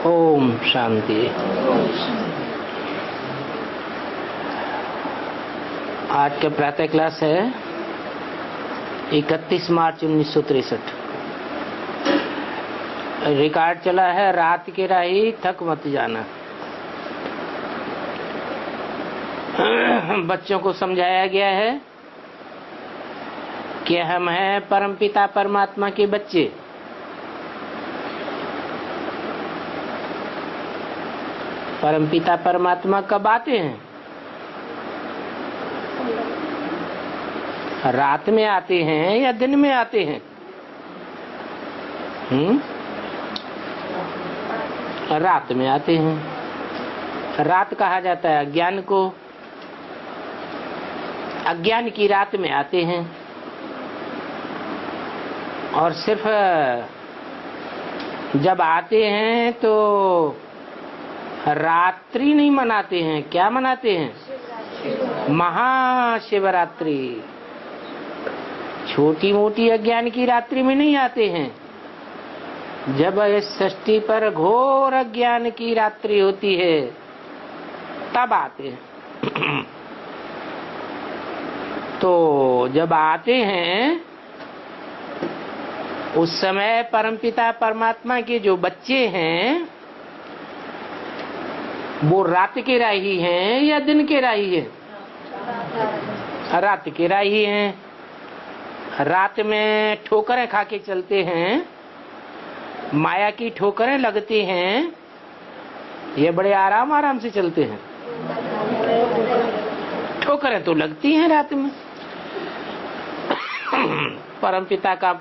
ओम शांति। आज के प्रातः क्लास है 31 मार्च 1963। रिकॉर्ड चला है रात की राही थक मत जाना। बच्चों को समझाया गया है कि हम हैं परमपिता परमात्मा के बच्चे। परमपिता परमात्मा कब आते हैं? रात में आते हैं या दिन में आते हैं? रात में आते हैं। रात कहा जाता है अज्ञान को। अज्ञान की रात में आते हैं और सिर्फ जब आते हैं तो रात्रि नहीं मनाते हैं। क्या मनाते हैं? महाशिवरात्रि। छोटी मोटी अज्ञान की रात्रि में नहीं आते हैं। जब इस सृष्टि पर घोर अज्ञान की रात्रि होती है तब आते हैं। तो जब आते हैं उस समय परमपिता परमात्मा के जो बच्चे हैं वो रात के राही हैं या दिन के राही हैं? रात के राही हैं। रात में ठोकरें खा के चलते हैं, माया की ठोकरें लगती हैं। ये बड़े आराम से चलते हैं। ठोकरें तो लगती हैं रात में। परमपिता का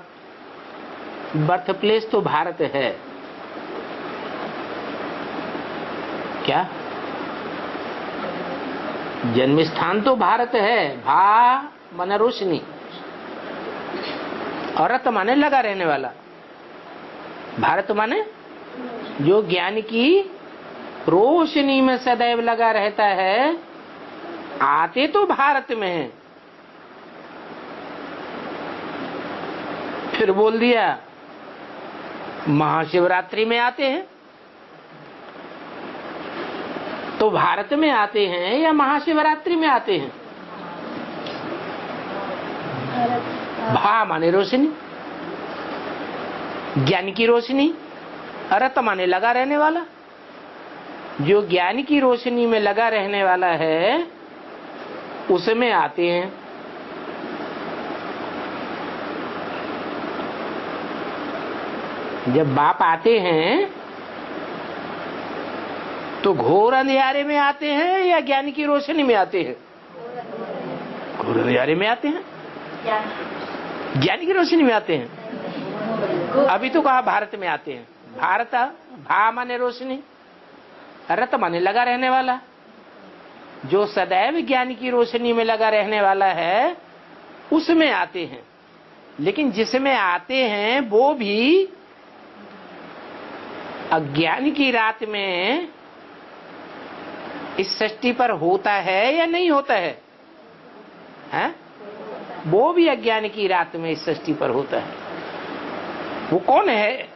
बर्थ प्लेस तो भारत है। क्या जन्म स्थान तो भारत है। भा माने रोशनी और रत माने लगा रहने वाला। भारत माने जो ज्ञान की रोशनी में सदैव लगा रहता है। आते तो भारत में है। फिर बोल दिया महाशिवरात्रि में आते हैं। तो भारत में आते हैं या महाशिवरात्रि में आते हैं? भा माने रोशनी, ज्ञान की रोशनी। रत माने लगा रहने वाला। जो ज्ञान की रोशनी में लगा रहने वाला है उसमें आते हैं। जब बाप आते हैं तो घोर अंधियारे में आते हैं या ज्ञान की रोशनी में आते हैं? घोर अंधियारे में आते हैं। ज्ञान की रोशनी में आते हैं। अभी तो कहा भारत में आते हैं। भारत भा माने रोशनी, रत माने लगा रहने वाला। जो सदैव ज्ञान की रोशनी में लगा रहने वाला है उसमें आते हैं। लेकिन जिसमें आते हैं वो भी अज्ञान की रात में इस सृष्टि पर होता है या नहीं होता है? हैं? वो भी अज्ञान की रात में इस सृष्टि पर होता है। वो कौन है?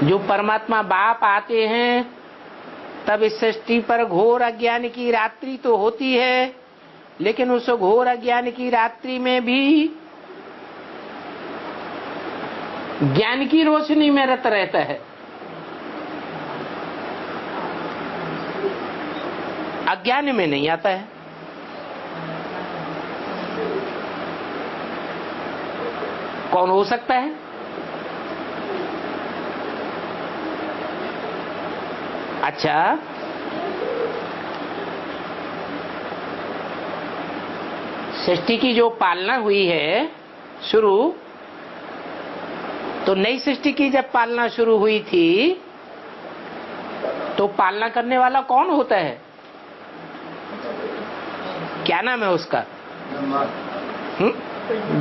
जो परमात्मा बाप आते हैं तब इस सृष्टि पर घोर अज्ञान की रात्रि तो होती है। लेकिन उस घोर अज्ञान की रात्रि में भी ज्ञान की रोशनी में रत रहता है। अज्ञान में नहीं आता है। कौन हो सकता है? अच्छा, सृष्टि की जो पालना हुई है शुरू, तो नई सृष्टि की जब पालना शुरू हुई थी तो पालना करने वाला कौन होता है? क्या नाम है उसका?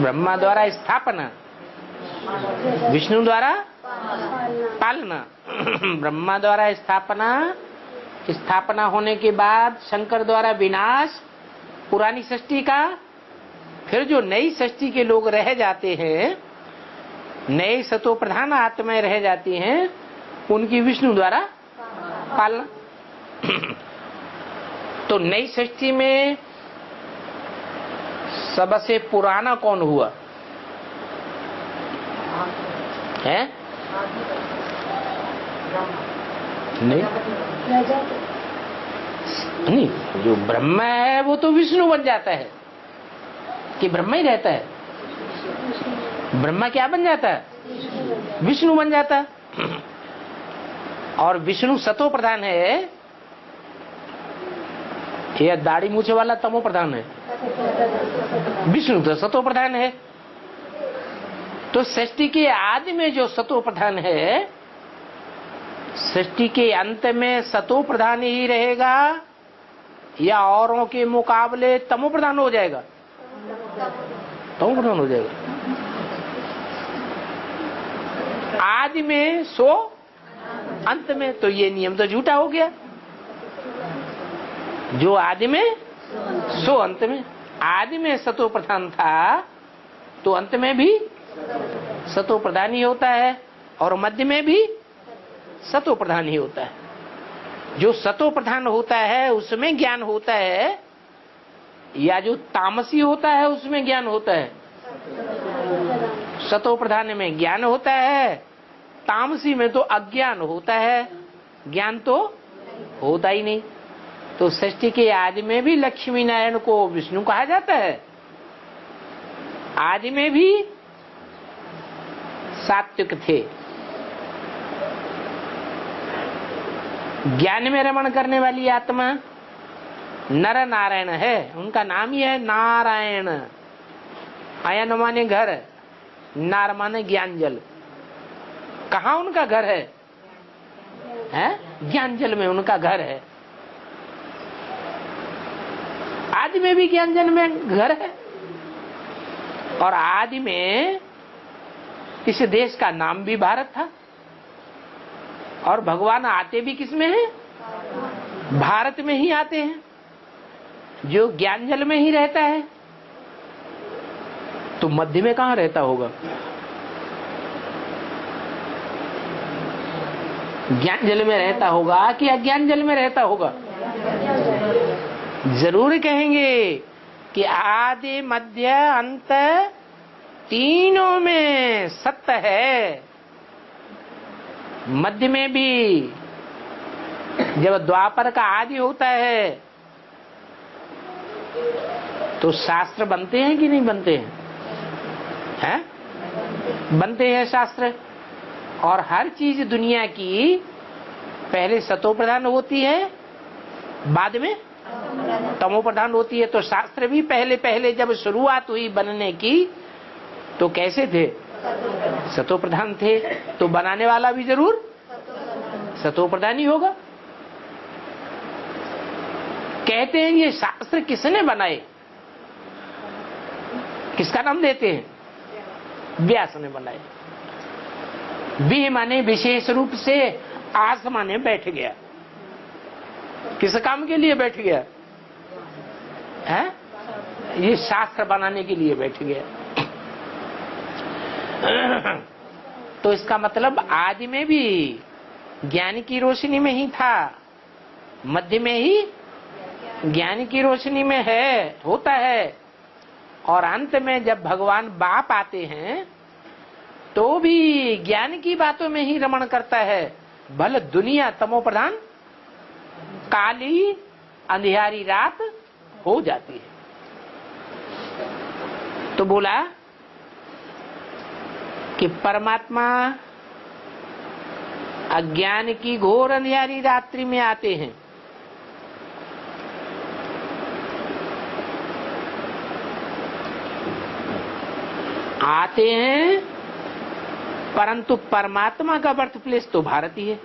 ब्रह्मा द्वारा स्थापना, विष्णु द्वारा पालना। ब्रह्मा द्वारा स्थापना, स्थापना होने के बाद शंकर द्वारा विनाश, पुरानी सृष्टि का फिर जो नई सृष्टि के लोग रह जाते हैं, नए सतो प्रधान आत्माएं रह जाती हैं, उनकी विष्णु द्वारा पालना। तो नई सृष्टि में सबसे पुराना कौन हुआ है? नहीं, जो ब्रह्मा है वो तो विष्णु बन जाता है कि ब्रह्मा ही रहता है? ब्रह्मा क्या बन जाता है? विष्णु बन जाता है। और विष्णु सतो प्रधान है या दाढ़ी मूछे वाला तमो प्रधान है? विष्णु तो सतो प्रधान है। तो सृष्टि के आदि में जो सतो प्रधान है, सृष्टि के अंत में सतो प्रधान ही रहेगा या औरों के मुकाबले तमो प्रधान हो जाएगा? तमो प्रधान हो जाएगा। आदि में सो, अंत में, तो ये नियम तो झूठा हो गया। जो आदि में सो अंत में, आदि में सतो प्रधान था तो अंत में भी सतो प्रधान ही होता है और मध्य में भी सतो प्रधान ही होता है। जो सतो प्रधान होता है उसमें ज्ञान होता है या जो तामसी होता है उसमें ज्ञान होता है? सतो प्रधान में ज्ञान होता है, तामसी में तो अज्ञान होता है, ज्ञान तो होता ही नहीं। तो सृष्टि के आदि में भी लक्ष्मी नारायण को विष्णु कहा जाता है, आदि में भी सात्विक थे। ज्ञान में रमण करने वाली आत्मा नर नारायण है, उनका नाम ही है नारायण। अयन माने घर, नार माने ज्ञान जल। कहाँ उनका घर है? ज्ञान जल में उनका घर है। आदि में भी ज्ञान जल में घर है और आदि में इस देश का नाम भी भारत था और भगवान आते भी किसमें हैं? भारत में ही आते हैं, जो ज्ञान जल में ही रहता है। तो मध्य में कहां रहता होगा? ज्ञान जल में रहता होगा कि अज्ञान जल में रहता होगा? जरूर कहेंगे कि आदि मध्य अंत तीनों में सत्य है। मध्य में भी जब द्वापर का आदि होता है तो शास्त्र बनते हैं कि नहीं बनते हैं? बनते हैं शास्त्र। और हर चीज दुनिया की पहले सतो प्रधान होती है, बाद में तमो प्रधान होती है। तो शास्त्र भी पहले पहले जब शुरुआत हुई बनने की तो कैसे थे? सतो प्रधान थे। तो बनाने वाला भी जरूर सतो प्रधान ही होगा। कहते हैं ये शास्त्र किसने बनाए? किसका नाम देते हैं? व्यास ने बनाए। बी माने विशेष रूप से, आस माने बैठ गया। किस काम के लिए बैठ गया है? ये शास्त्र बनाने के लिए बैठ गया। तो इसका मतलब आदि में भी ज्ञान की रोशनी में ही था, मध्य में ही ज्ञान की रोशनी में है, होता है, और अंत में जब भगवान बाप आते हैं तो भी ज्ञान की बातों में ही रमण करता है। भले दुनिया तमो प्रधान काली अंधियारी रात हो जाती है। तो बोला कि परमात्मा अज्ञान की घोर अंधियारी रात्रि में आते हैं। आते हैं परंतु परमात्मा का बर्थ प्लेस तो भारत ही है।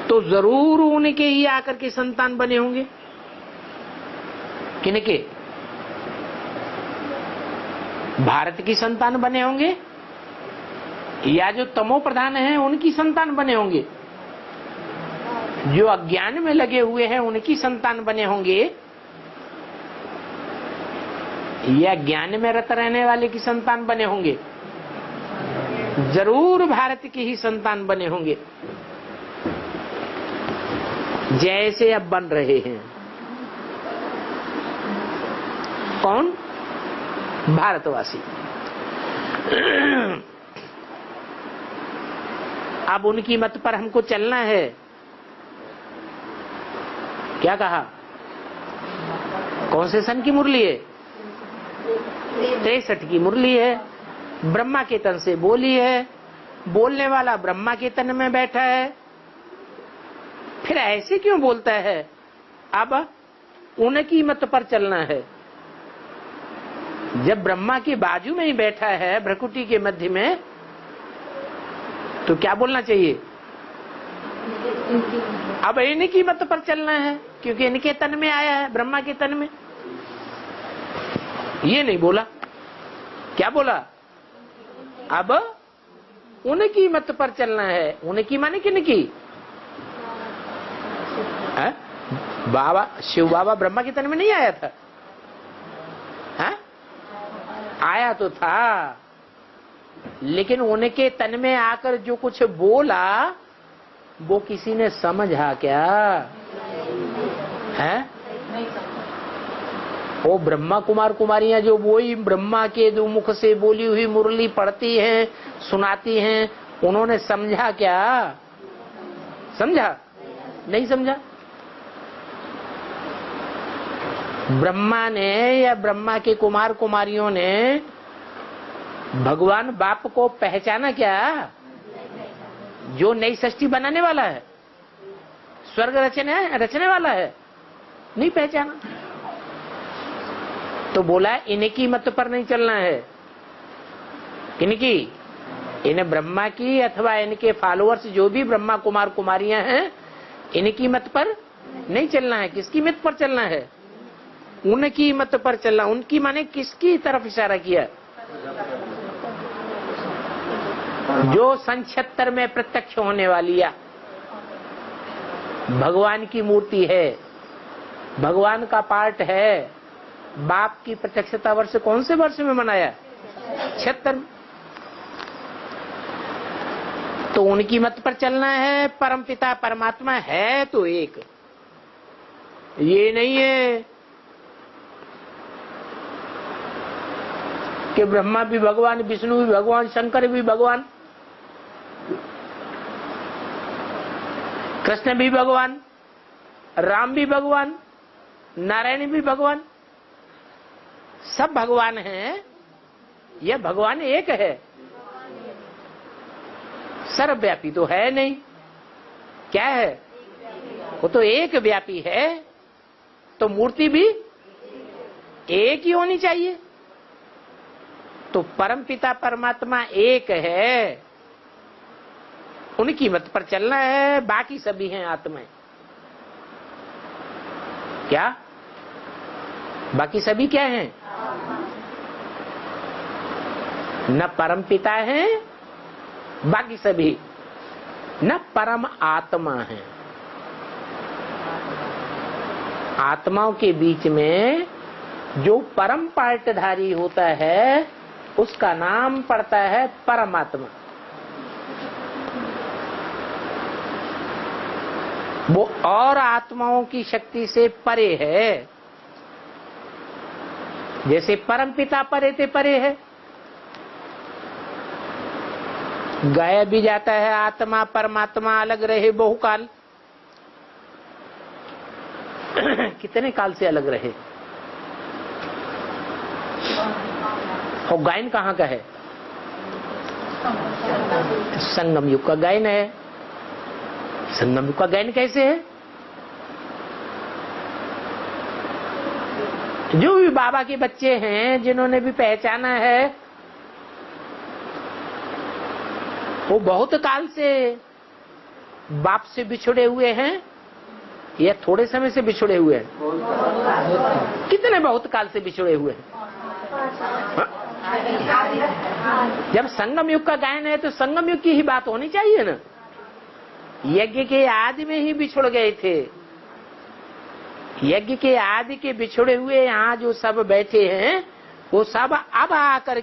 तो जरूर उनके ही आकर के संतान बने होंगे। किनके? भारत की संतान बने होंगे या जो तमो प्रधान हैं उनकी संतान बने होंगे? जो अज्ञान में लगे हुए हैं उनकी संतान बने होंगे या ज्ञान में रत रहने वाले की संतान बने होंगे? जरूर भारत की ही संतान बने होंगे, जैसे अब बन रहे हैं। कौन? भारतवासी। अब उनकी मत पर हमको चलना है। क्या कहा? कौन से सन की मुरली है? 63 की मुरली है। ब्रह्मा के तन से बोली है, बोलने वाला ब्रह्मा के तन में बैठा है। फिर ऐसे क्यों बोलता है? अब उनकी मत पर चलना है। जब ब्रह्मा के बाजू में ही बैठा है, भ्रकुटी के मध्य में, तो क्या बोलना चाहिए? अब इनकी मत पर चलना है, क्योंकि इनके तन में आया है, ब्रह्मा के तन में। ये नहीं बोला। क्या बोला? अब उनकी मत पर चलना है। उनकी माने किनकी? बाबा शिव बाबा ब्रह्मा के तन में नहीं आया था? है? आया तो था, लेकिन उनके तन में आकर जो कुछ बोला वो किसी ने समझा क्या? है? वो ब्रह्मा कुमार कुमारियां जो वही ब्रह्मा के दो मुख से बोली हुई मुरली पढ़ती हैं, सुनाती हैं, उन्होंने समझा क्या? समझा? नहीं समझा। ब्रह्मा ने या ब्रह्मा के कुमार कुमारियों ने भगवान बाप को पहचाना क्या? जो नई सृष्टि बनाने वाला है, स्वर्ग रचने वाला है, नहीं पहचाना। तो बोला इनकी मत पर नहीं चलना है। किनकी? इन्हें ब्रह्मा की अथवा इनके फॉलोअर्स जो भी ब्रह्मा कुमार कुमारियां हैं, इनकी मत पर नहीं चलना है। किसकी मत पर चलना है? उनकी मत पर चलना। उनकी माने किसकी तरफ इशारा किया? जो सन 76 में प्रत्यक्ष होने वाली या भगवान की मूर्ति है, भगवान का पार्ट है। बाप की प्रत्यक्षता वर्ष कौन से वर्ष में मनाया? 76। तो उनकी मत पर चलना है। परमपिता परमात्मा है तो एक, ये नहीं है कि ब्रह्मा भी भगवान, विष्णु भी भगवान, शंकर भी भगवान, कृष्ण भी भगवान, राम भी भगवान, नारायण भी भगवान, सब भगवान हैं। यह भगवान एक है, सर्वव्यापी तो है नहीं। क्या है? वो तो एक व्यापी है, तो मूर्ति भी एक ही होनी चाहिए। तो परमपिता परमात्मा एक है, उनकी मत पर चलना है। बाकी सभी हैं आत्माएं। क्या? बाकी सभी क्या हैं? न परमपिता है, बाकी सभी न परम आत्मा है। आत्माओं के बीच में जो परम पार्टधारी होता है, उसका नाम पड़ता है परमात्मा। वो और आत्माओं की शक्ति से परे है। जैसे परमपिता परे ते परे है, गाया भी जाता है आत्मा परमात्मा अलग रहे बहुकाल। कितने काल से अलग रहे? और गायन कहाँ का है? संगम युग का गायन है। संगम युग का गायन कैसे है? जो भी बाबा के बच्चे हैं, जिन्होंने भी पहचाना है, वो बहुत काल से बाप से बिछड़े हुए हैं या थोड़े समय से बिछड़े हुए हैं? कितने बहुत काल से बिछड़े हुए हैं। जब संगम युग का गायन है तो संगम युग की ही बात होनी चाहिए ना। यज्ञ के आदि में ही बिछड़ गए थे। यज्ञ के आदि के बिछड़े हुए यहाँ जो सब बैठे हैं, वो सब अब आकर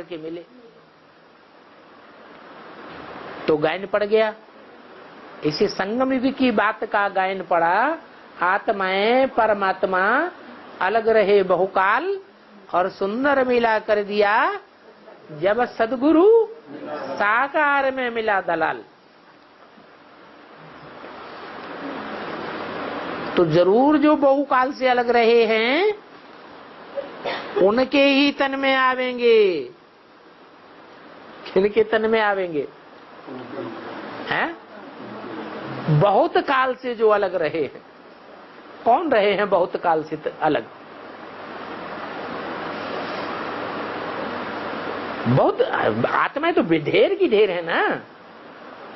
के मिले। तो गायन पड़ गया। इसी संगम युग की बात का गायन पड़ा। आत्माएं परमात्मा अलग रहे बहुकाल और सुंदर मिला कर दिया जब सदगुरु साकार में मिला दलाल। तो जरूर जो बहुकाल से अलग रहे हैं उनके ही तन में आवेंगे। किनके तन में आवेंगे? हैं? बहुत काल से जो अलग रहे हैं। कौन रहे हैं बहुत काल से अलग? बहुत आत्माएं तो ढेर की ढेर है ना।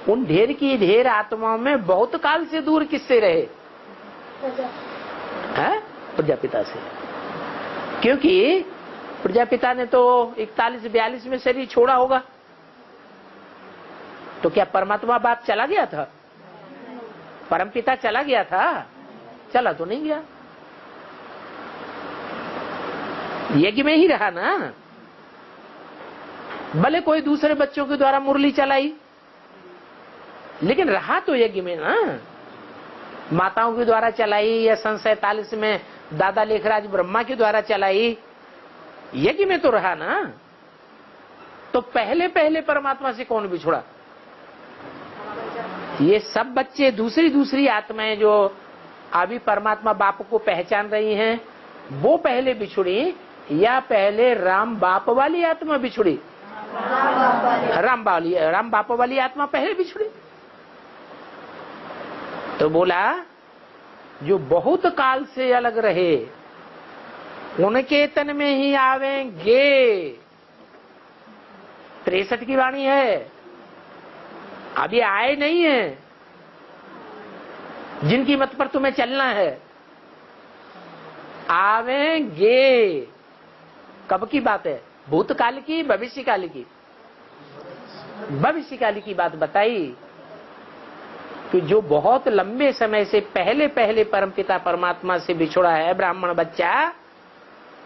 उन ढेर की ढेर आत्माओं में बहुत काल से दूर किससे रहे? प्रजापिता से। क्योंकि प्रजापिता ने तो 41-42 में शरीर छोड़ा होगा। तो क्या परमात्मा बाप चला गया था? परमपिता चला गया था? चला तो नहीं गया, यज्ञ में ही रहा ना। भले कोई दूसरे बच्चों के द्वारा मुरली चलाई, लेकिन रहा तो यज्ञ में ना। माताओं के द्वारा चलाई या सन 47 में दादा लेखराज ब्रह्मा के द्वारा चलाई, यज्ञ में तो रहा ना। तो पहले पहले परमात्मा से कौन बिछुड़ा? ये सब बच्चे दूसरी आत्माएं जो अभी परमात्मा बाप को पहचान रही हैं, वो पहले बिछुड़ी या पहले राम बाप वाली आत्मा बिछुड़ी? राम बाप वाली आत्मा पहले बिछुड़ी। तो बोला जो बहुत काल से अलग रहे उनके तन में ही आवेंगे। 63 की वाणी है, अभी आए नहीं है। जिनकी मत पर तुम्हें चलना है आवेंगे। कब की बात है? भूतकाल की, भविष्यकाल की? भविष्यकाल की बात बताई कि जो बहुत लंबे समय से पहले पहले परमपिता परमात्मा से बिछुड़ा है ब्राह्मण बच्चा,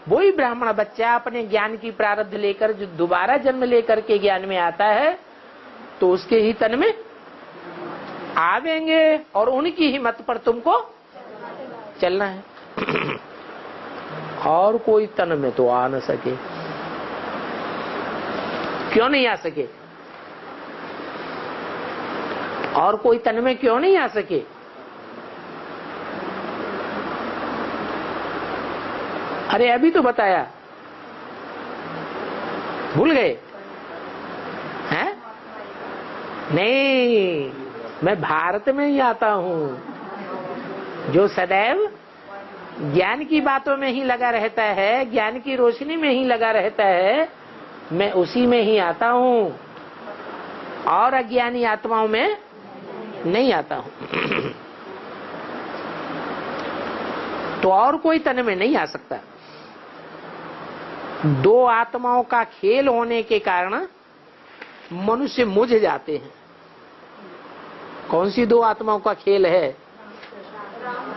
वही ब्राह्मण बच्चा अपने ज्ञान की प्रारब्ध लेकर जो दोबारा जन्म लेकर के ज्ञान में आता है, तो उसके ही तन में आवेंगे और उनकी ही मत पर तुमको चलना है। और कोई तन में तो आ न सके। क्यों नहीं आ सके? और कोई तन में क्यों नहीं आ सके? अरे अभी तो बताया, भूल गए हैं? नहीं, मैं भारत में ही आता हूं। जो सदैव ज्ञान की बातों में ही लगा रहता है, ज्ञान की रोशनी में ही लगा रहता है, मैं उसी में ही आता हूं और अज्ञानी आत्माओं में नहीं आता हूं। तो और कोई तन में नहीं आ सकता। दो आत्माओं का खेल होने के कारण मनुष्य मुझ जाते हैं। कौन सी दो आत्माओं का खेल है?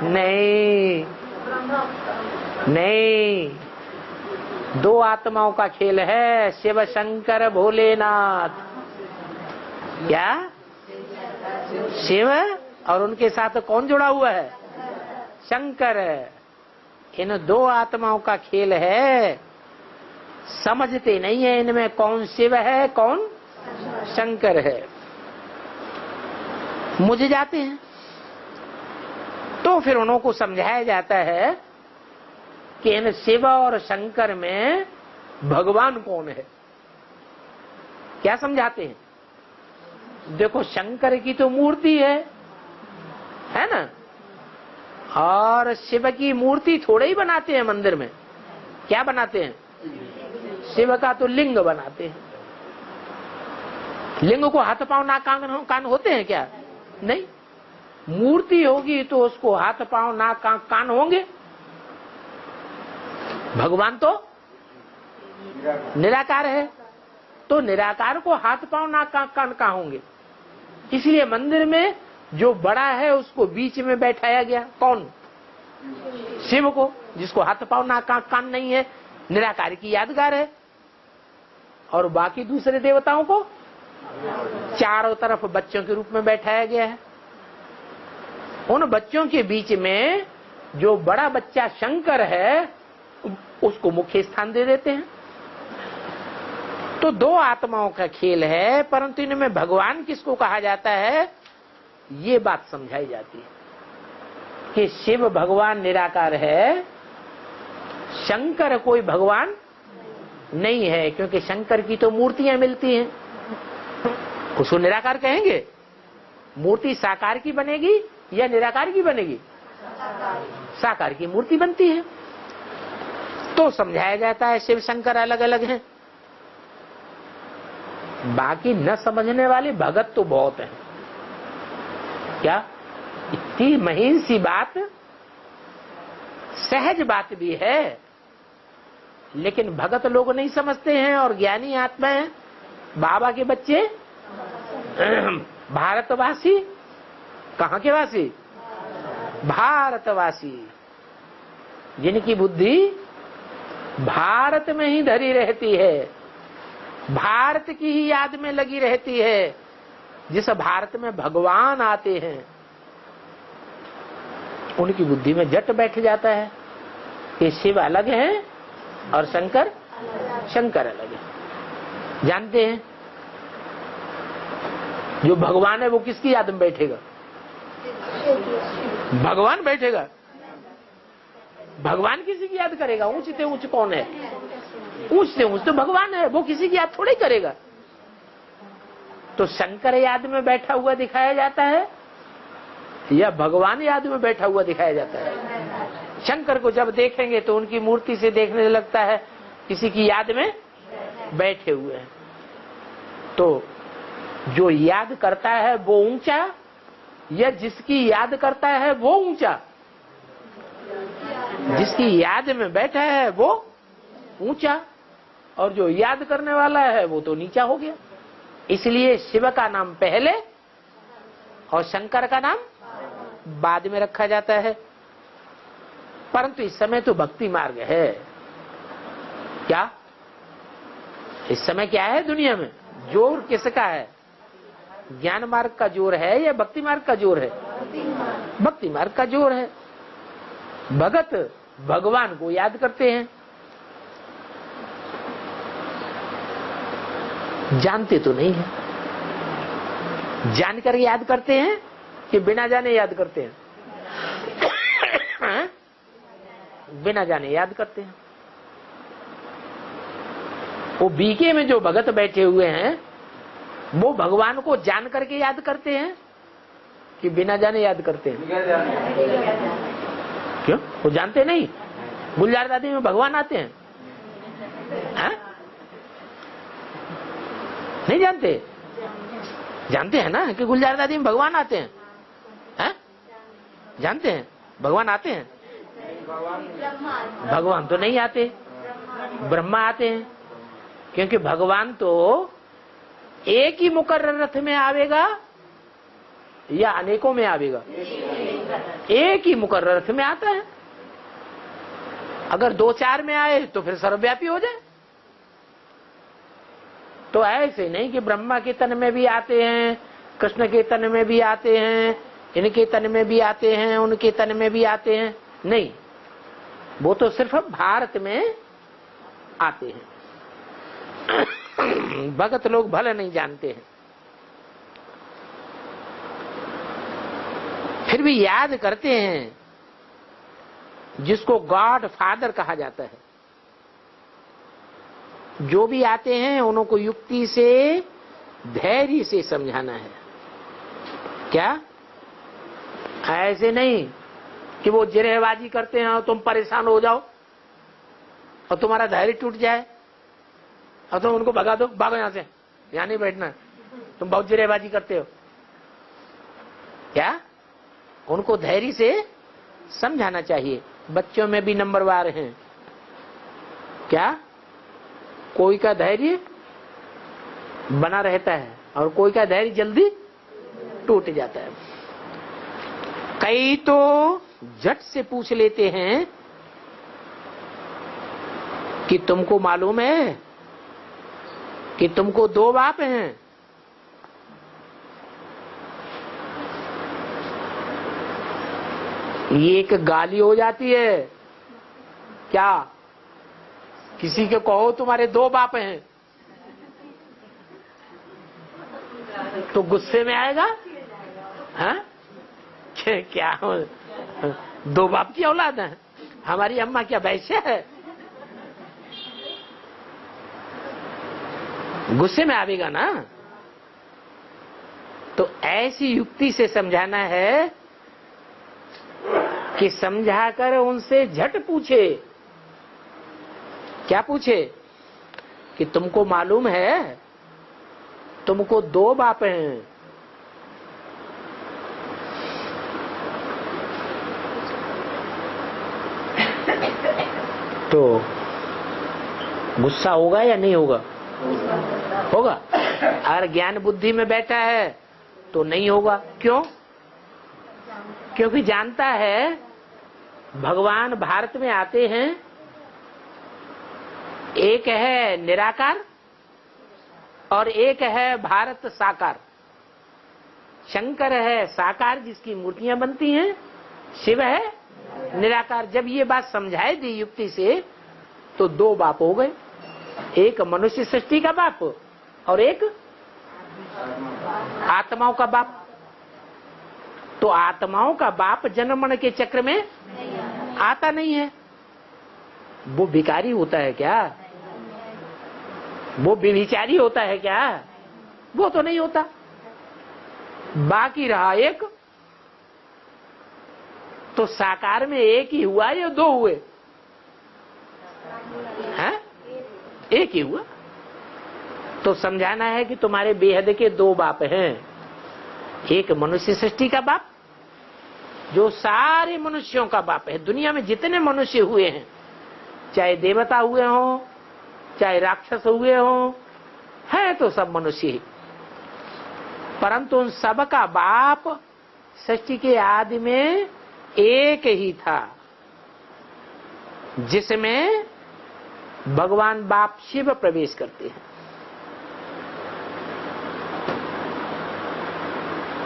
नहीं, दो आत्माओं का खेल है, शिव शंकर भोलेनाथ। क्या? शिव और उनके साथ कौन जुड़ा हुआ है? शंकर। इन दो आत्माओं का खेल है। समझते नहीं है इनमें कौन शिव है कौन शंकर है, मुझ जाते हैं। तो फिर उन्हों को समझाया जाता है कि इन शिव और शंकर में भगवान कौन है। क्या समझाते हैं? देखो, शंकर की तो मूर्ति है ना, और शिव की मूर्ति थोड़े ही बनाते हैं मंदिर में। क्या बनाते हैं? शिव का तो लिंग बनाते हैं। लिंग को हाथ पांव नाक कान होते हैं क्या? नहीं। मूर्ति होगी तो उसको हाथ पांव नाक कान होंगे। भगवान तो निराकार है, तो निराकार को हाथ पांव नाक कान कहाँ होंगे? इसलिए मंदिर में जो बड़ा है उसको बीच में बैठाया गया। कौन? शिव को, जिसको हाथ पांव नाक कान नहीं है, निराकार की यादगार है। और बाकी दूसरे देवताओं को चारों तरफ बच्चों के रूप में बैठाया गया है। उन बच्चों के बीच में जो बड़ा बच्चा शंकर है उसको मुख्य स्थान दे देते हैं। तो दो आत्माओं का खेल है, परंतु इनमें भगवान किसको कहा जाता है ये बात समझाई जाती है कि शिव भगवान निराकार है, शंकर कोई भगवान नहीं है, क्योंकि शंकर की तो मूर्तियां मिलती हैं, उसको निराकार कहेंगे। मूर्ति साकार की बनेगी या निराकार की बनेगी? साकार की मूर्ति बनती है। तो समझाया जाता है शिव शंकर अलग अलग हैं। बाकी न समझने वाले भगत तो बहुत हैं। क्या इतनी महीन सी बात, सहज बात भी है, लेकिन भगत लोग नहीं समझते हैं। और ज्ञानी आत्माएं, बाबा के बच्चे, भारतवासी, कहां के वासी? भारतवासी, जिनकी बुद्धि भारत में ही धरी रहती है, भारत की ही याद में लगी रहती है। जिस भारत में भगवान आते हैं उनकी बुद्धि में जट बैठ जाता है कि शिव अलग है और शंकर अलग है। जानते हैं जो भगवान है वो किसकी याद में बैठेगा? भगवान बैठेगा। भगवान किसी की याद करेगा? ऊंच से ऊंच कौन है? ऊंच से ऊंच तो भगवान है, वो किसी की याद थोड़ी करेगा। तो शंकर याद में बैठा हुआ दिखाया जाता है या भगवान याद में बैठा हुआ दिखाया जाता है? शंकर को जब देखेंगे तो उनकी मूर्ति से देखने लगता है किसी की याद में बैठे हुए हैं। तो जो याद करता है वो ऊंचा या जिसकी याद करता है वो ऊंचा? जिसकी याद में बैठा है वो ऊंचा, और जो याद करने वाला है वो तो नीचा हो गया। इसलिए शिव का नाम पहले और शंकर का नाम बाद में रखा जाता है। परंतु इस समय तो भक्ति मार्ग है। क्या इस समय क्या है दुनिया में? जोर किसका है? ज्ञान मार्ग का जोर है या भक्ति मार्ग का जोर है? भक्ति मार्ग का जोर है। भगत भगवान को याद करते हैं, जानते तो नहीं है। जानकर याद करते हैं कि बिना जाने याद करते हैं? बिना जाने याद करते हैं। वो बीके में जो भगत बैठे हुए हैं वो भगवान को जान करके याद करते हैं कि बिना जाने याद करते हैं? क्यों? वो जानते नहीं। गुलजार दादी में भगवान आते हैं? नहीं जानते? जानते हैं ना कि गुलजार दादी में भगवान आते हैं? जानते हैं भगवान आते हैं? भगवान तो नहीं आते, ब्रह्मा आते हैं। क्योंकि भगवान तो एक ही मुकर्रर रथ में आवेगा या अनेकों में आवेगा? एक ही मुकर्रर रथ में आता है। अगर दो चार में आए तो फिर सर्वव्यापी हो जाए। तो ऐसे नहीं कि ब्रह्मा के तन में भी आते हैं, कृष्ण के तन में भी आते हैं, इनके तन में भी आते हैं, उनके तन में भी आते हैं। नहीं, वो तो सिर्फ भारत में आते हैं। भगत लोग भले नहीं जानते हैं, फिर भी याद करते हैं। जिसको गॉड फादर कहा जाता है, जो भी आते हैं उनको युक्ति से, धैर्य से समझाना है। क्या ऐसे नहीं कि वो जिरहबाजी करते हैं और तुम परेशान हो जाओ और तुम्हारा धैर्य टूट जाए और तुम उनको भगा दो, भागो यहां से, यहां नहीं बैठना, तुम बहुत जिरहबाजी करते हो। क्या उनको धैर्य से समझाना चाहिए। बच्चों में भी नंबरवार हैं। क्या कोई का धैर्य बना रहता है और कोई का धैर्य जल्दी टूट जाता है। कई तो झट से पूछ लेते हैं कि तुमको मालूम है कि तुमको 2 बाप हैं। ये एक गाली हो जाती है क्या? किसी के कहो तुम्हारे 2 बाप हैं तो गुस्से में आएगा, हाँ? क्या 2 बाप की औलाद है? हमारी अम्मा क्या वैश्य है? गुस्से में आवेगा ना। तो ऐसी युक्ति से समझाना है कि समझाकर उनसे झट पूछे। क्या पूछे? कि तुमको मालूम है तुमको 2 बाप हैं। तो गुस्सा होगा या नहीं होगा? होगा। अगर ज्ञान बुद्धि में बैठा है तो नहीं होगा। क्यों? क्योंकि जानता है भगवान भारत में आते हैं, एक है निराकार और एक है भारत साकार। शंकर है साकार जिसकी मूर्तियां बनती हैं, शिव है निराकार। जब ये बात समझाई दी युक्ति से तो 2 बाप हो गए, एक मनुष्य सृष्टि का बाप और एक आत्माओं का बाप। तो आत्माओं का बाप जन्म मरण के चक्र में आता नहीं है। वो भिखारी होता है क्या? वो व्यभिचारी होता है क्या? वो तो नहीं होता। बाकी रहा एक। तो साकार में एक ही हुआ या 2 हुए? हैं? एक ही हुआ। तो समझाना है कि तुम्हारे बेहद के 2 बाप हैं। एक मनुष्य सृष्टि का बाप जो सारे मनुष्यों का बाप है। दुनिया में जितने मनुष्य हुए हैं, चाहे देवता हुए हों चाहे राक्षस हुए हों, है तो सब मनुष्य ही, परंतु उन सब का बाप सृष्टि के आदि में एक ही था, जिसमें भगवान बाप शिव प्रवेश करते हैं।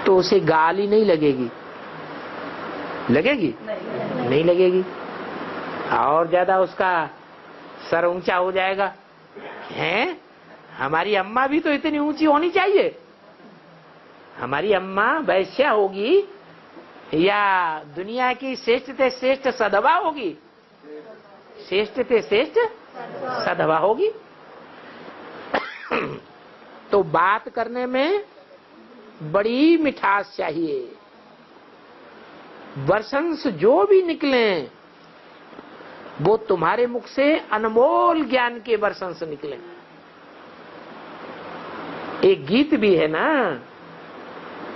तो उसे गाली नहीं लगेगी। लगेगी? नहीं लगेगी। और ज्यादा उसका सर ऊंचा हो जाएगा। हैं? हमारी अम्मा भी तो इतनी ऊंची होनी चाहिए। हमारी अम्मा वैश्या होगी या दुनिया की श्रेष्ठ से श्रेष्ठ सधवा होगी? श्रेष्ठ से श्रेष्ठ सधवा होगी। तो बात करने में बड़ी मिठास चाहिए। वर्षंस जो भी निकले वो तुम्हारे मुख से अनमोल ज्ञान के वर्षंस निकले। एक गीत भी है ना,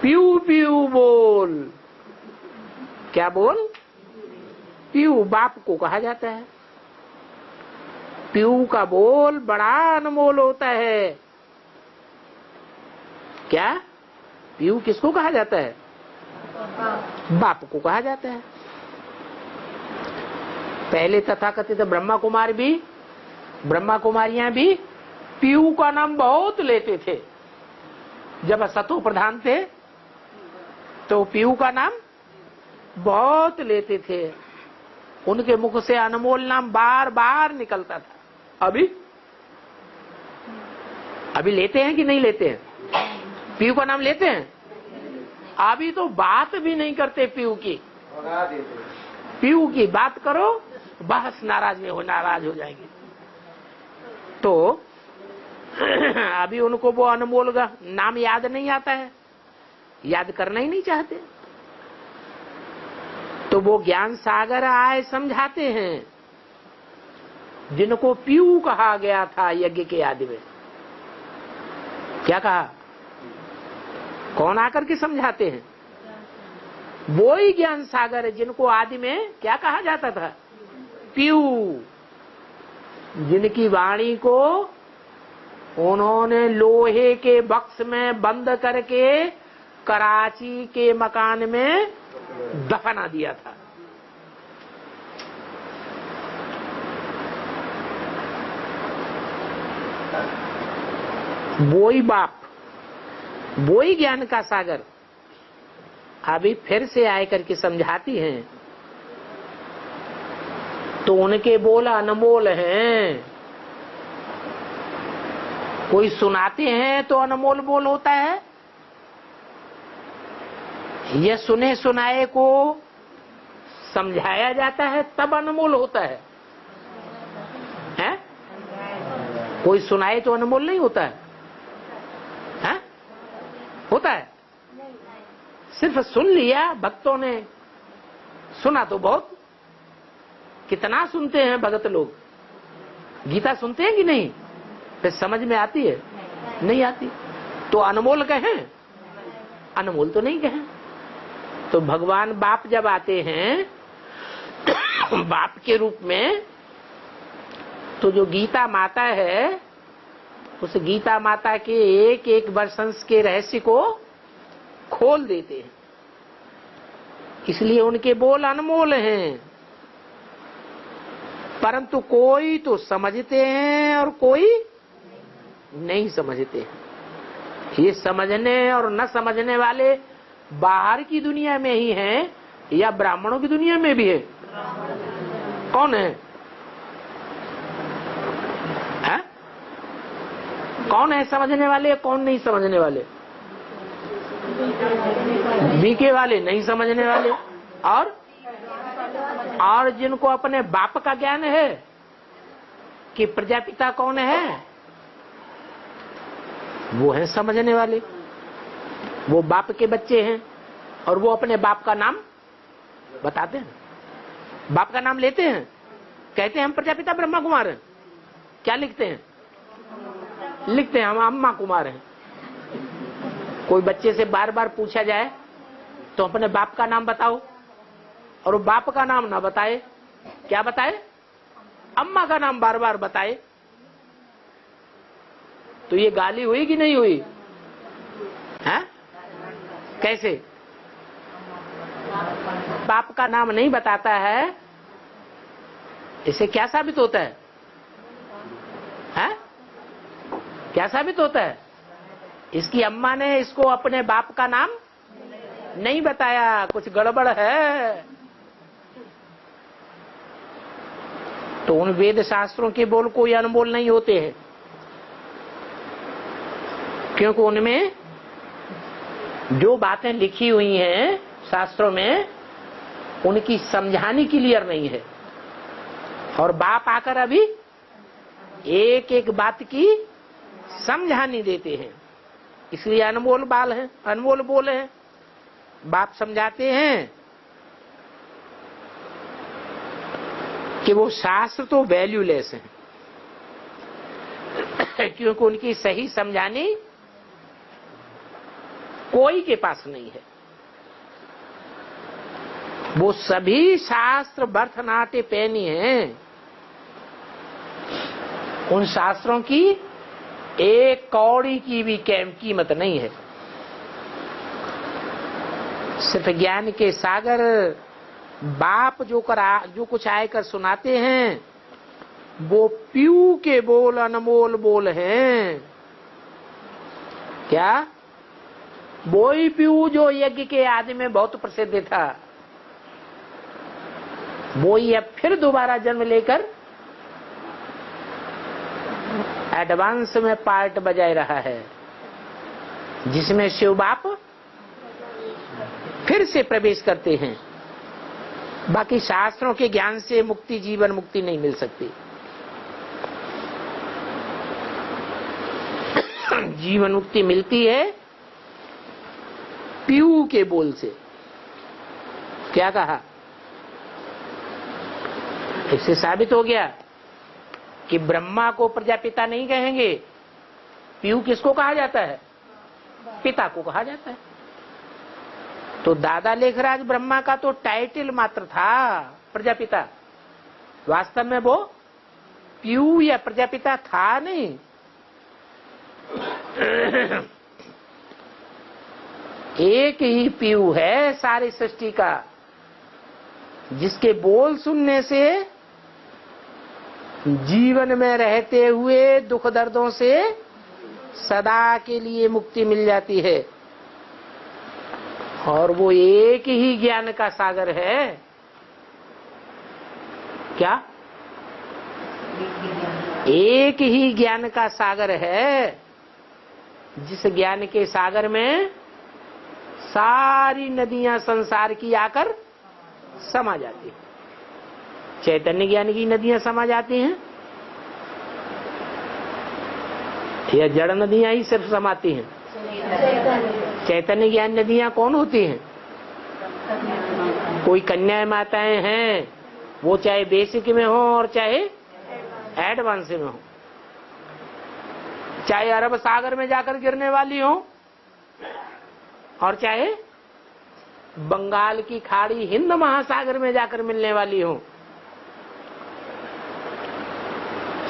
पीऊ पीऊ बोल। क्या बोल? पीऊ बाप को कहा जाता है। पीऊ का बोल बड़ा अनमोल होता है। क्या? पीऊ किसको कहा जाता है? बाप को कहा जाता है। पहले तथाकथित ब्रह्मा कुमारियां भी पीऊ का नाम बहुत लेते थे। जब सतो प्रधान थे तो पीऊ का नाम बहुत लेते थे। उनके मुख से अनमोल नाम बार बार निकलता था। अभी लेते हैं कि नहीं लेते हैं? पीऊ का नाम लेते हैं। अभी तो बात भी नहीं करते पीऊ की। पीऊ की बात करो बस नाराज हो जाएंगे। तो अभी उनको वो अनमोल का नाम याद नहीं आता है, याद करना ही नहीं चाहते। तो वो ज्ञान सागर आए समझाते हैं, जिनको पीऊ कहा गया था यज्ञ के आदि में। क्या कहा? कौन आकर के समझाते हैं? वो ही ज्ञान सागर है जिनको आदि में क्या कहा जाता था? पीऊ। जिनकी वाणी को उन्होंने लोहे के बक्स में बंद करके कराची के मकान में दफना दिया था। वो ही बाप, वो ही ज्ञान का सागर अभी फिर से आए करके समझाती हैं, तो उनके बोल अनमोल हैं। कोई सुनाते हैं तो अनमोल बोल होता है, यह सुने सुनाए को समझाया जाता है तब अनमोल होता है, हैं? कोई सुनाए तो अनमोल नहीं होता है, हैं? होता है? सिर्फ सुन लिया, भक्तों ने सुना तो बहुत, कितना सुनते हैं भगत लोग, गीता सुनते हैं कि नहीं? फिर समझ में आती है? नहीं आती। तो अनमोल कहें? अनमोल तो नहीं कहें। तो भगवान बाप जब आते हैं बाप के रूप में, तो जो गीता माता है उस गीता माता के एक एक वर्षंस के रहस्य को खोल देते हैं, इसलिए उनके बोल अनमोल हैं। परंतु कोई तो समझते हैं और कोई नहीं समझते हैं। ये समझने और न समझने वाले बाहर की दुनिया में ही हैं या ब्राह्मणों की दुनिया में भी है? कौन है? है? कौन है समझने वाले, कौन नहीं समझने वाले? बीके वाले, नहीं समझने वाले। और जिनको अपने बाप का ज्ञान है कि प्रजापिता कौन है, वो है समझने वाले। वो बाप के बच्चे हैं और वो अपने बाप का नाम बताते हैं, बाप का नाम लेते हैं, कहते हैं हम प्रजापिता ब्रह्मा कुमार हैं। क्या लिखते हैं? लिखते हैं हम अम्मा कुमार हैं। कोई बच्चे से बार बार पूछा जाए तो अपने बाप का नाम बताओ, और वो बाप का नाम ना बताए, क्या बताए? अम्मा का नाम बार बार बताए, तो ये गाली हुई कि नहीं हुई? है? कैसे? बाप का नाम नहीं बताता है, इससे क्या साबित होता है? हैं? क्या साबित होता है? इसकी अम्मा ने इसको अपने बाप का नाम नहीं बताया, कुछ गड़बड़ है। तो उन वेद शास्त्रों के बोल कोई अनमोल नहीं होते हैं, क्योंकि उनमें जो बातें लिखी हुई हैं शास्त्रों में, उनकी समझाने क्लियर नहीं है। और बाप आकर अभी एक एक बात की समझानी देते हैं, इसलिए अनमोल बाल है, अनमोल बोल है। बाप समझाते हैं कि वो शास्त्र तो वैल्यूलेस हैं, क्योंकि उनकी सही समझानी कोई के पास नहीं है। वो सभी शास्त्र बर्थनाटे पैनी हैं, उन शास्त्रों की एक कौड़ी की भी कीमत नहीं है। सिर्फ ज्ञान के सागर बाप जो कुछ आयकर सुनाते हैं, वो पीयू के बोल अनमोल बोल हैं। क्या? वो ही पीयू जो यज्ञ के आदि में बहुत प्रसिद्ध था, वो ही अब फिर दोबारा जन्म लेकर एडवांस में पार्ट बजाय रहा है, जिसमें शिव बाप फिर से प्रवेश करते हैं। बाकी शास्त्रों के ज्ञान से मुक्ति, जीवन मुक्ति नहीं मिल सकती। जीवन मुक्ति मिलती है पीयू के बोल से। क्या कहा? इससे साबित हो गया कि ब्रह्मा को प्रजापिता नहीं कहेंगे। पीयू किसको कहा जाता है? पिता को कहा जाता है। तो दादा लेखराज ब्रह्मा का तो टाइटल मात्र था प्रजापिता, वास्तव में वो पीयू या प्रजापिता था नहीं। एक ही पीयू है सारी सृष्टि का, जिसके बोल सुनने से जीवन में रहते हुए दुख दर्दों से सदा के लिए मुक्ति मिल जाती है। और वो एक ही ज्ञान का सागर है। क्या? एक ही ज्ञान का सागर है, जिस ज्ञान के सागर में सारी नदियां संसार की आकर समा जाती हैं। चैतन्य ज्ञान की नदियां समा जाती हैं या जड़ नदियां ही सिर्फ समाती हैं? चैतन्य ज्ञान नदियां कौन होती हैं? कोई कन्या माताएं हैं, वो चाहे बेसिक में हो और चाहे एडवांस में हो, चाहे अरब सागर में जाकर गिरने वाली हो और चाहे बंगाल की खाड़ी हिंद महासागर में जाकर मिलने वाली हो,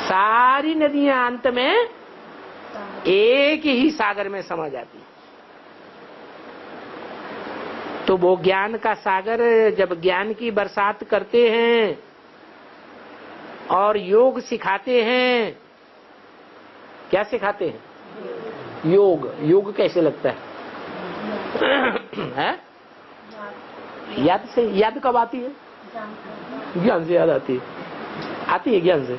सारी नदियां अंत में एक ही सागर में समा जाती है। तो वो ज्ञान का सागर जब ज्ञान की बरसात करते हैं और योग सिखाते हैं, क्या सिखाते हैं? योग। योग कैसे लगता है? याद से? याद कब आती है? ज्ञान से याद आती है। आती है ज्ञान से?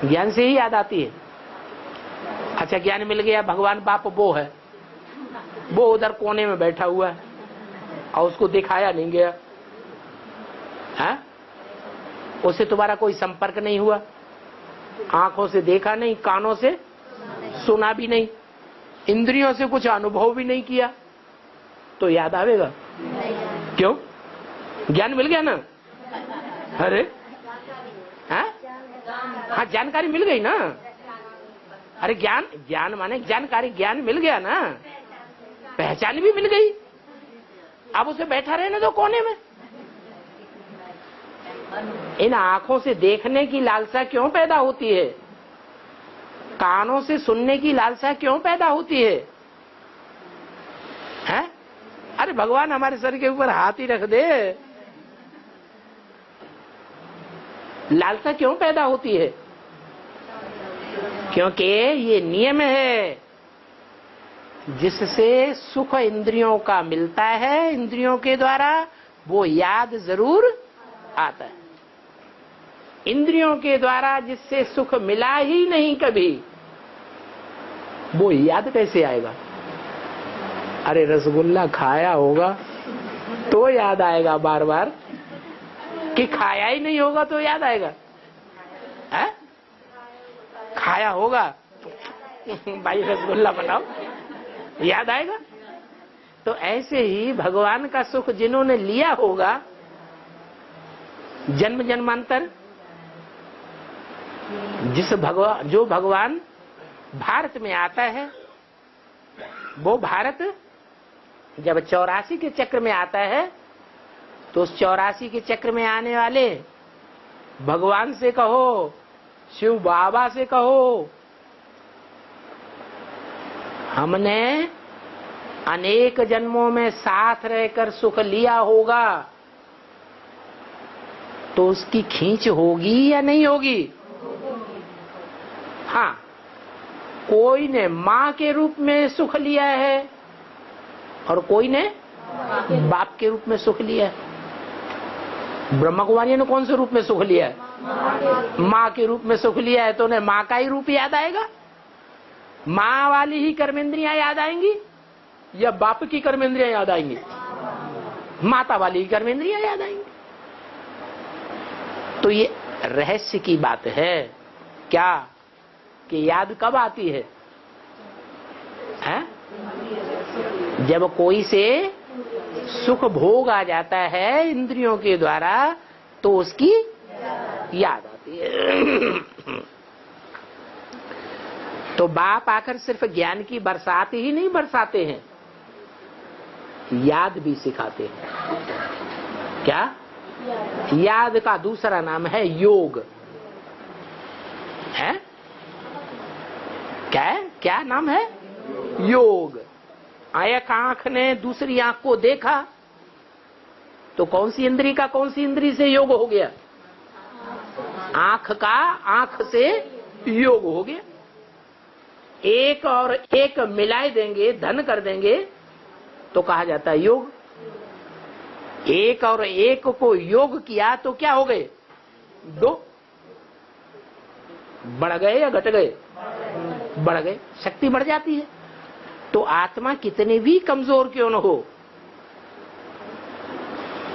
ज्ञान से ही याद आती है। अच्छा, ज्ञान मिल गया, भगवान बाप वो है, वो उधर कोने में बैठा हुआ है और उसको दिखाया नहीं गया है, उससे तुम्हारा कोई संपर्क नहीं हुआ, आंखों से देखा नहीं, कानों से सुना भी नहीं, इंद्रियों से कुछ अनुभव भी नहीं किया, तो याद आवेगा? क्यों? ज्ञान मिल गया ना। अरे हाँ, जानकारी मिल गई ना। अरे ज्ञान, ज्ञान माने जानकारी, ज्ञान मिल गया ना, पहचान भी मिल गई। अब उसे बैठा रहने दो कोने में। इन आंखों से देखने की लालसा क्यों पैदा होती है? कानों से सुनने की लालसा क्यों पैदा होती है? हैं? अरे भगवान हमारे सर के ऊपर हाथ ही रख दे, लालसा क्यों पैदा होती है? क्योंकि ये नियम है जिससे सुख इंद्रियों का मिलता है, इंद्रियों के द्वारा वो याद जरूर आता है। इंद्रियों के द्वारा जिससे सुख मिला ही नहीं कभी, वो याद कैसे आएगा? अरे रसगुल्ला खाया होगा तो याद आएगा बार बार, कि खाया ही नहीं होगा तो याद आएगा? है? खाया होगा भाई रसगुल्ला बनाओ, याद आएगा? तो ऐसे ही भगवान का सुख जिन्होंने लिया होगा जन्म जन्मांतर, जो भगवान भारत में आता है, वो भारत जब 84 के चक्र में आता है, तो उस 84 के चक्र में आने वाले भगवान से कहो, शिव बाबा से कहो, हमने अनेक जन्मों में साथ रहकर सुख लिया होगा, तो उसकी खींच होगी या नहीं होगी? हाँ, कोई ने माँ के रूप में सुख लिया है और कोई ने बाप के रूप में सुख लिया है। ब्रह्मा कुमारी ने कौन से रूप में सुख लिया है? माँ के रूप में सुख लिया है, तो उन्हें माँ का ही रूप याद आएगा? माँ वाली ही कर्मेंद्रियां याद आएंगी या बाप की कर्मेंद्रियां याद आएंगी? माता वाली ही कर्मेंद्रियां याद आएंगी। तो ये रहस्य की बात है क्या, कि याद कब आती है? हैं? जब कोई से सुख भोग आ जाता है इंद्रियों के द्वारा, तो उसकी याद आती है। तो बाप आकर सिर्फ ज्ञान की बरसात ही नहीं बरसाते हैं, याद भी सिखाते हैं। क्या? याद का दूसरा नाम है योग। है? क्या नाम है? योग। एक आंख ने दूसरी आंख को देखा, तो कौन सी इंद्री का कौन सी इंद्री से योग हो गया? आंख का आंख से योग हो गया। एक और एक मिलाए देंगे, धन कर देंगे तो कहा जाता है योग। एक और एक को योग किया तो क्या हो गए? 2। बढ़ गए या घट गए? बढ़ गए। शक्ति बढ़ जाती है। तो आत्मा कितने भी कमजोर क्यों न हो,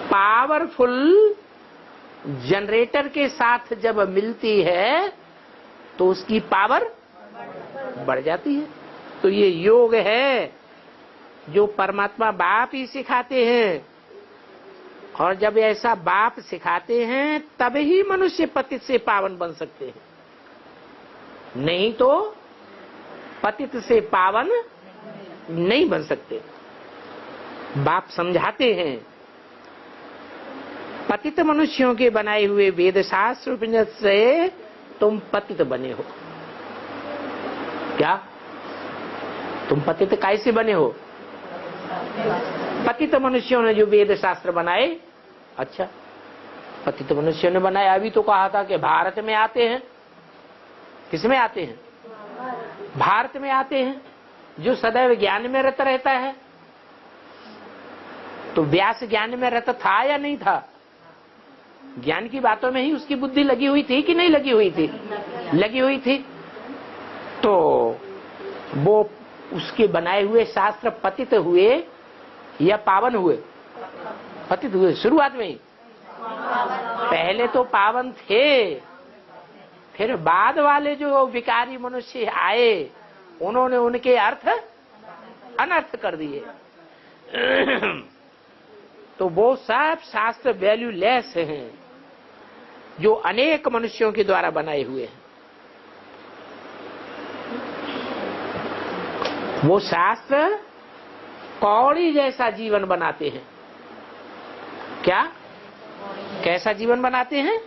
पावरफुल जनरेटर के साथ जब मिलती है तो उसकी पावर बढ़ जाती है। तो ये योग है जो परमात्मा बाप ही सिखाते हैं, और जब ऐसा बाप सिखाते हैं तब ही मनुष्य पतित से पावन बन सकते हैं, नहीं तो पतित से पावन नहीं बन सकते। बाप समझाते हैं, पतित मनुष्यों के बनाए हुए वेद शास्त्र उपनिषद से तुम पतित बने हो। क्या तुम पतित कैसे बने हो? पतित मनुष्यों ने जो वेद शास्त्र बनाए। अच्छा, पतित मनुष्यों ने बनाए। अभी तो कहा था कि भारत में आते हैं। किसमें आते हैं? भारत में आते हैं, जो सदैव ज्ञान में रत रहता है। तो व्यास ज्ञान में रत था या नहीं था? ज्ञान की बातों में ही उसकी बुद्धि लगी हुई थी कि नहीं लगी हुई थी? लगी हुई थी। तो वो उसके बनाए हुए शास्त्र पतित हुए या पावन हुए? पतित हुए शुरुआत में ही। पहले तो पावन थे, फिर बाद वाले जो विकारी मनुष्य आए उन्होंने उनके अर्थ अनर्थ कर दिए। तो वो सब शास्त्र वैल्यूलेस हैं जो अनेक मनुष्यों के द्वारा बनाए हुए हैं। वो शास्त्र कौड़ी जैसा जीवन बनाते हैं। क्या? कैसा जीवन बनाते हैं?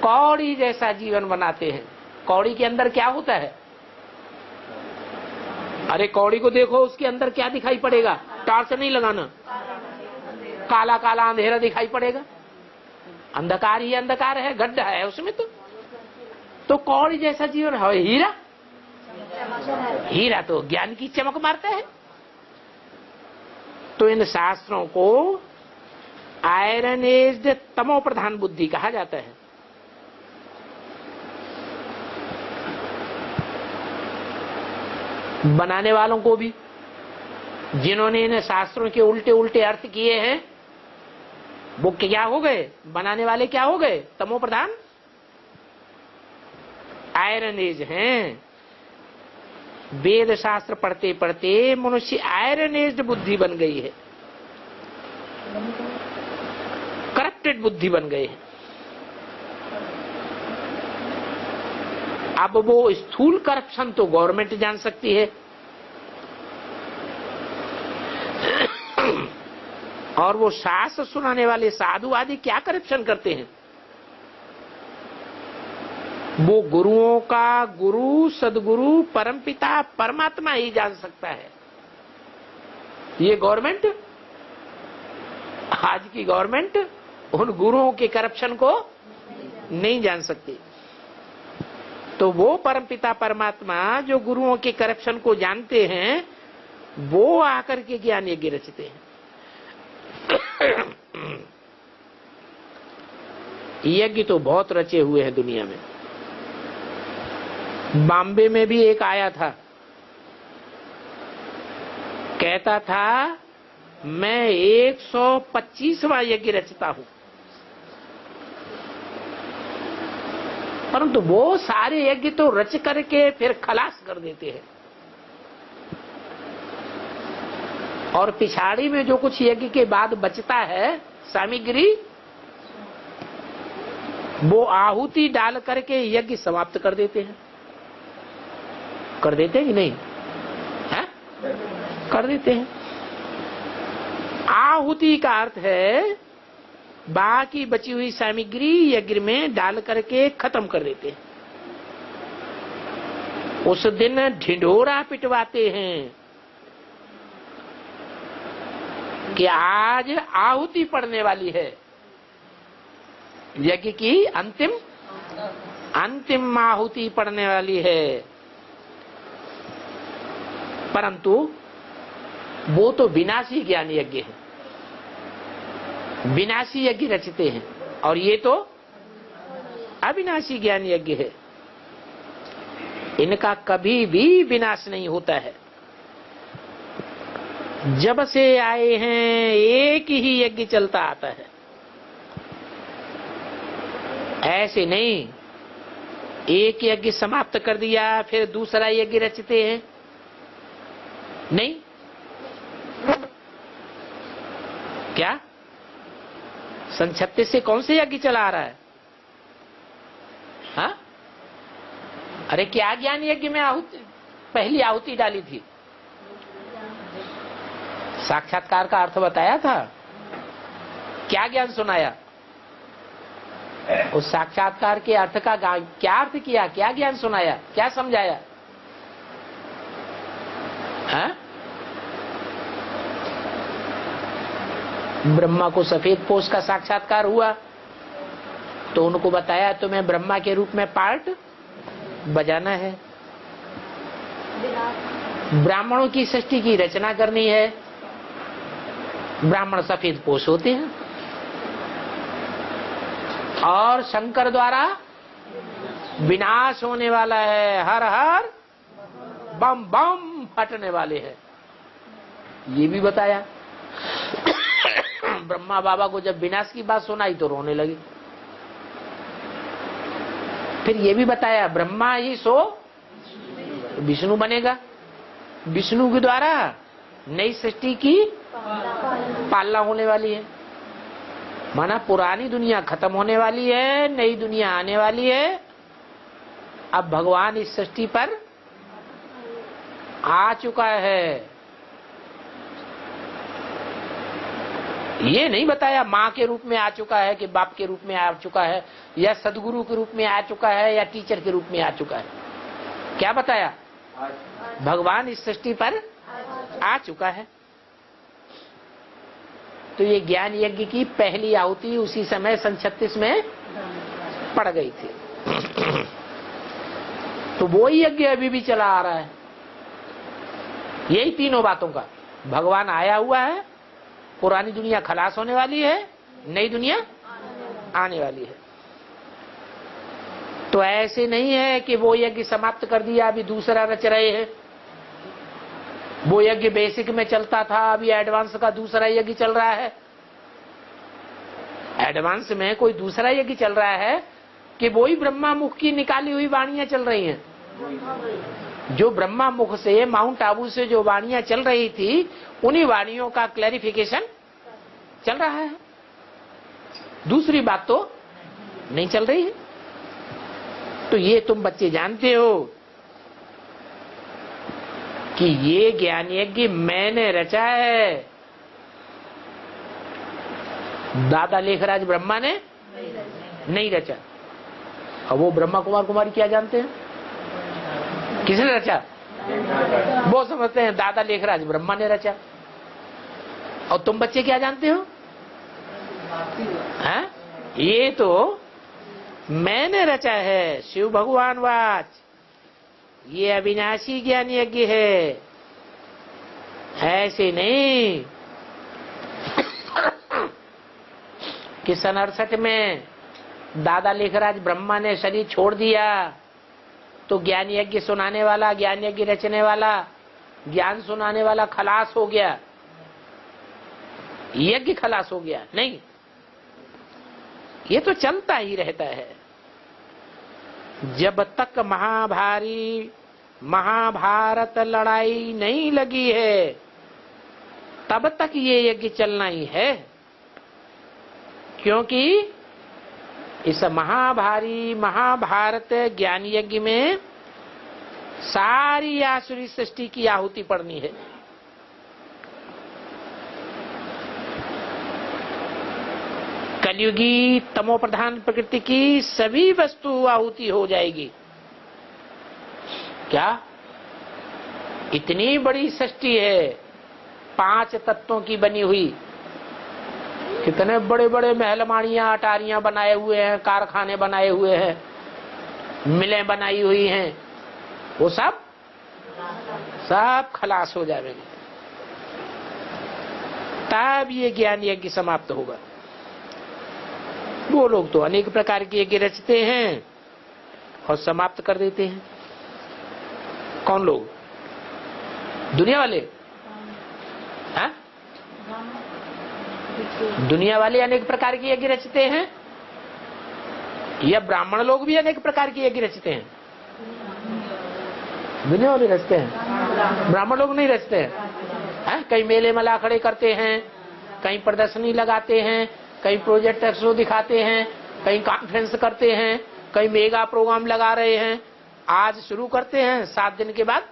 कौड़ी जैसा जीवन बनाते हैं। कौड़ी के अंदर क्या होता है? अरे कौड़ी को देखो, उसके अंदर क्या दिखाई पड़ेगा? टॉर्च नहीं लगाना, काला काला अंधेरा दिखाई पड़ेगा। अंधकार ही अंधकार है, गड्ढा है उसमें। तो कौड़ी जैसा जीवन है। हीरा, हीरा तो ज्ञान की चमक मारता है। तो इन शास्त्रों को आयरन एज्ड तमो प्रधान बुद्धि कहा जाता है। बनाने वालों को भी, जिन्होंने इन शास्त्रों के उल्टे उल्टे अर्थ किए हैं, वो क्या हो गए? बनाने वाले क्या हो गए? तमो प्रधान आयरन एज हैं। वेद शास्त्र पढ़ते पढ़ते मनुष्य आयरन एज्ड बुद्धि बन गई है, करप्टेड बुद्धि बन गए हैं। अब वो स्थूल करप्शन तो गवर्नमेंट जान सकती है, और वो शास्त्र सुनाने वाले साधु आदि क्या करप्शन करते हैं, वो गुरुओं का गुरु सदगुरु परमपिता परमात्मा ही जान सकता है। ये गवर्नमेंट, आज की गवर्नमेंट उन गुरुओं के करप्शन को नहीं जान सकती। तो वो परमपिता परमात्मा जो गुरुओं के करप्शन को जानते हैं, वो आकर के ज्ञान यज्ञ रचते हैं। यज्ञ तो बहुत रचे हुए हैं दुनिया में। बॉम्बे में भी एक आया था, कहता था मैं 125वां यज्ञ रचता हूं, परंतु वो सारे यज्ञ तो रच करके फिर खलास कर देते हैं, और पिछाड़ी में जो कुछ यज्ञ के बाद बचता है सामग्री, वो आहुति डाल करके यज्ञ समाप्त कर देते हैं। कर देते हैं कि नहीं? है? कर देते हैं। आहुति का अर्थ है बाकी बची हुई सामग्री यज्ञ में डाल करके खत्म कर देते हैं। उस दिन ढिंढोरा पिटवाते हैं कि आज आहुति पड़ने वाली है, यज्ञ की अंतिम आहुति पड़ने वाली है। परंतु वो तो विनाशी ज्ञान यज्ञ है, विनाशी यज्ञ रचते हैं, और ये तो अविनाशी ज्ञान यज्ञ है। इनका कभी भी विनाश नहीं होता है। जब से आए हैं एक ही यज्ञ चलता आता है, ऐसे नहीं एक यज्ञ समाप्त कर दिया फिर दूसरा यज्ञ रचते हैं, नहीं। क्या सन 36 से कौन से यज्ञ चला आ रहा है? हाँ, अरे क्या ज्ञान यज्ञ में आहुति, पहली आहुति डाली थी? साक्षात्कार का अर्थ बताया था, क्या ज्ञान सुनाया? उस साक्षात्कार के अर्थ का क्या अर्थ किया, क्या ज्ञान सुनाया, क्या समझाया? हाँ? ब्रह्मा को सफेद पोष का साक्षात्कार हुआ तो उनको बताया तुम्हें ब्रह्मा के रूप में पार्ट बजाना है, ब्राह्मणों की सृष्टि की रचना करनी है। ब्राह्मण सफेद पोष होते हैं और शंकर द्वारा विनाश होने वाला है, हर हर बम बम फटने वाले हैं, ये भी बताया। ब्रह्मा बाबा को जब विनाश की बात सुनाई तो रोने लगे। फिर ये भी बताया ब्रह्मा ही सो विष्णु बनेगा, विष्णु के द्वारा नई सृष्टि की पालना होने वाली है। माना पुरानी दुनिया खत्म होने वाली है, नई दुनिया आने वाली है। अब भगवान इस सृष्टि पर आ चुका है। ये नहीं बताया माँ के रूप में आ चुका है कि बाप के रूप में आ चुका है, या सदगुरु के रूप में आ चुका है, या टीचर के रूप में आ चुका है। क्या बताया? भगवान इस सृष्टि पर आ चुका है। तो ये ज्ञान यज्ञ की पहली आहुति उसी समय सन 36 में पड़ गई थी। तो वो यज्ञ अभी भी चला आ रहा है। यही तीनों बातों का, भगवान आया हुआ है, पुरानी दुनिया खलास होने वाली है, नई दुनिया आने वाली है। तो ऐसे नहीं है कि वो यज्ञ समाप्त कर दिया अभी दूसरा रच रहे हैं। वो यज्ञ बेसिक में चलता था, अभी एडवांस का दूसरा यज्ञ चल रहा है। एडवांस में कोई दूसरा यज्ञ चल रहा है कि वही ब्रह्मा मुख की निकाली हुई वाणियां चल रही हैं। जो ब्रह्मा मुख से, माउंट आबू से जो वाणियां चल रही थी, उन्हीं वाणियों का क्लैरिफिकेशन चल रहा है। दूसरी बात तो नहीं चल रही है। तो ये तुम बच्चे जानते हो कि ये ज्ञान यज्ञ मैंने रचा है, दादा लेखराज ब्रह्मा ने नहीं रचा। अब वो ब्रह्मा कुमार कुमारी क्या जानते हैं, किसने रचा? वो समझते हैं दादा लेखराज ब्रह्मा ने रचा। और तुम बच्चे क्या जानते हो? हाँ? ये तो मैंने रचा है, शिव भगवान वाच। ये अविनाशी ज्ञान यज्ञ है, ऐसे नहीं कि सन 68 में दादा लेखराज ब्रह्मा ने शरीर छोड़ दिया तो ज्ञान यज्ञ सुनाने वाला, ज्ञान यज्ञ रचने वाला, ज्ञान सुनाने वाला खलास हो गया, यज्ञ खलास हो गया। नहीं, ये तो चलता ही रहता है। जब तक महाभारत लड़ाई नहीं लगी है, तब तक ये यज्ञ चलना ही है। क्योंकि इस महाभारत ज्ञान यज्ञ में सारी आसुरी सृष्टि की आहुति पड़नी है। कलयुगी तमो प्रधान प्रकृति की सभी वस्तु आहुति हो जाएगी। क्या इतनी बड़ी सृष्टि है, 5 तत्वों की बनी हुई, कितने बड़े बड़े महलमाड़ियां अटारियां बनाए हुए हैं, कारखाने बनाए हुए हैं, मिलें बनाई हुई हैं, वो सब सब खलास हो जाएंगे, तब ये ज्ञान यज्ञ समाप्त होगा। वो लोग तो अनेक प्रकार के यज्ञ रचते हैं और समाप्त कर देते हैं। कौन लोग? दुनिया वाले? हाँ? दुनिया वाले अनेक प्रकार के यज्ञ रचते हैं या ब्राह्मण लोग भी अनेक प्रकार के यज्ञ रचते हैं? दुनिया वाले रचते हैं, ब्राह्मण लोग नहीं रचते हैं। कहीं मेले मला खड़े करते हैं, कहीं प्रदर्शनी लगाते हैं, कहीं प्रोजेक्ट शो दिखाते हैं, कहीं कॉन्फ्रेंस करते हैं, कहीं मेगा प्रोग्राम लगा रहे हैं। आज शुरू करते हैं, 7 दिन के बाद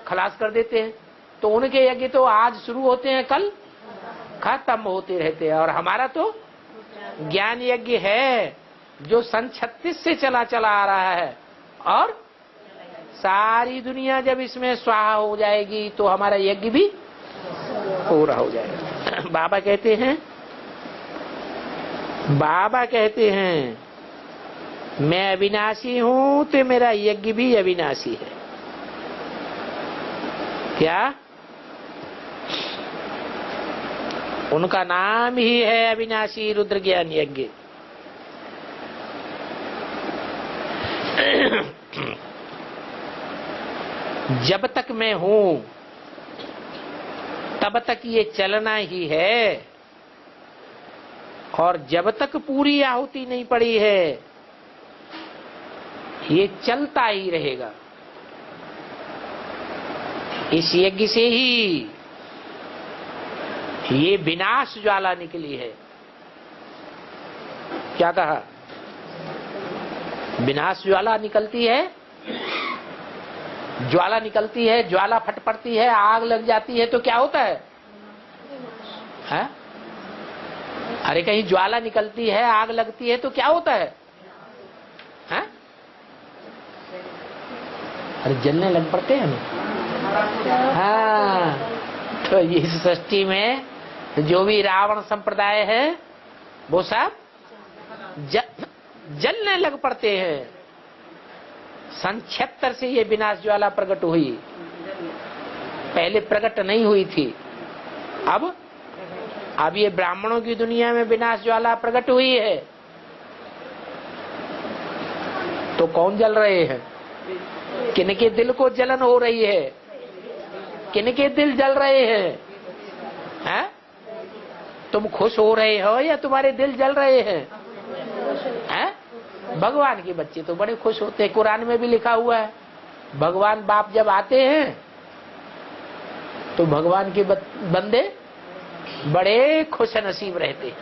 खलास कर देते हैं। तो उनके यज्ञ तो आज शुरू होते हैं, कल खत्म होते रहते हैं। और हमारा तो ज्ञान यज्ञ है जो सन 36 से चला आ रहा है, और सारी दुनिया जब इसमें स्वाहा हो जाएगी तो हमारा यज्ञ भी पूरा हो जाएगा। बाबा कहते हैं मैं अविनाशी हूं तो मेरा यज्ञ भी अविनाशी है। क्या? उनका नाम ही है अविनाशी रुद्र ज्ञान यज्ञ। जब तक मैं हूं तब तक ये चलना ही है, और जब तक पूरी आहुति नहीं पड़ी है ये चलता ही रहेगा। इस यज्ञ से ही ये विनाश ज्वाला निकली है। क्या कहा? विनाश ज्वाला निकलती है, ज्वाला निकलती है, ज्वाला फट पड़ती है, आग लग जाती है तो क्या होता है? अरे कहीं ज्वाला निकलती है, आग लगती है तो क्या होता है? अरे जलने लग पड़ते हैं हमें। हाँ, तो इस सृष्टि में जो भी रावण संप्रदाय है वो सब जलने लग पड़ते हैं। सन 76 से ये विनाश ज्वाला प्रकट हुई, पहले प्रकट नहीं हुई थी। अब ये ब्राह्मणों की दुनिया में विनाश ज्वाला प्रकट हुई है। तो कौन जल रहे हैं? किनके दिल को जलन हो रही है? किनके दिल जल रहे हैं? तुम खुश हो रहे हो या तुम्हारे दिल जल रहे हैं? भगवान के बच्चे तो बड़े खुश होते हैं। कुरान में भी लिखा हुआ है, भगवान बाप जब आते हैं तो भगवान के बंदे बड़े खुश नसीब रहते हैं।